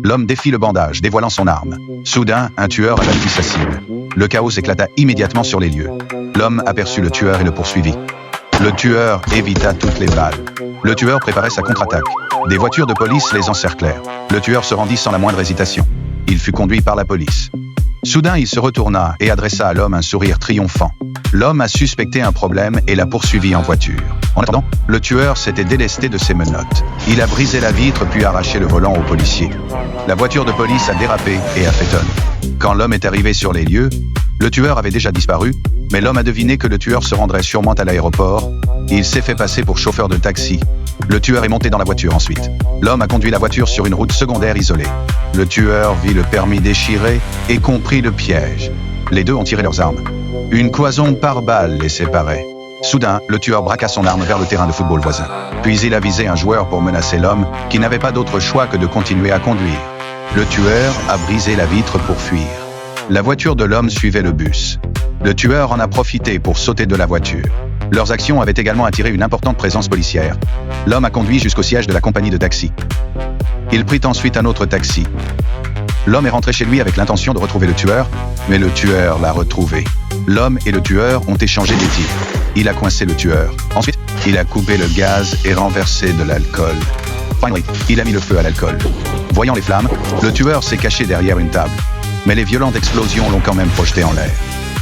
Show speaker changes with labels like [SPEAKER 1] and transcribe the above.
[SPEAKER 1] L'homme défie le bandage, dévoilant son arme. Soudain, un tueur abattit sa cible. Le chaos éclata immédiatement sur les lieux. L'homme aperçut le tueur et le poursuivit. Le tueur évita toutes les balles. Le tueur préparait sa contre-attaque. Des voitures de police les encerclèrent. Le tueur se rendit sans la moindre hésitation. Il fut conduit par la police. Soudain, il se retourna et adressa à l'homme un sourire triomphant. L'homme a suspecté un problème et l'a poursuivi en voiture. En attendant, le tueur s'était délesté de ses menottes. Il a brisé la vitre puis arraché le volant au policier. La voiture de police a dérapé et a fait tonne. Quand l'homme est arrivé sur les lieux, le tueur avait déjà disparu, mais l'homme a deviné que le tueur se rendrait sûrement à l'aéroport. Il s'est fait passer pour chauffeur de taxi. Le tueur est monté dans la voiture ensuite. L'homme a conduit la voiture sur une route secondaire isolée. Le tueur vit le permis déchiré et comprit le piège. Les deux ont tiré leurs armes. Une cloison par balle les séparait. Soudain, le tueur braqua son arme vers le terrain de football voisin. Puis il a visé un joueur pour menacer l'homme, qui n'avait pas d'autre choix que de continuer à conduire. Le tueur a brisé la vitre pour fuir. La voiture de l'homme suivait le bus. Le tueur en a profité pour sauter de la voiture. Leurs actions avaient également attiré une importante présence policière. L'homme a conduit jusqu'au siège de la compagnie de taxi. Il prit ensuite un autre taxi. L'homme est rentré chez lui avec l'intention de retrouver le tueur, mais le tueur l'a retrouvé. L'homme et le tueur ont échangé des tirs. Il a coincé le tueur. Ensuite, il a coupé le gaz et renversé de l'alcool. Finally, il a mis le feu à l'alcool. Voyant les flammes, le tueur s'est caché derrière une table. Mais les violentes explosions l'ont quand même projeté en l'air.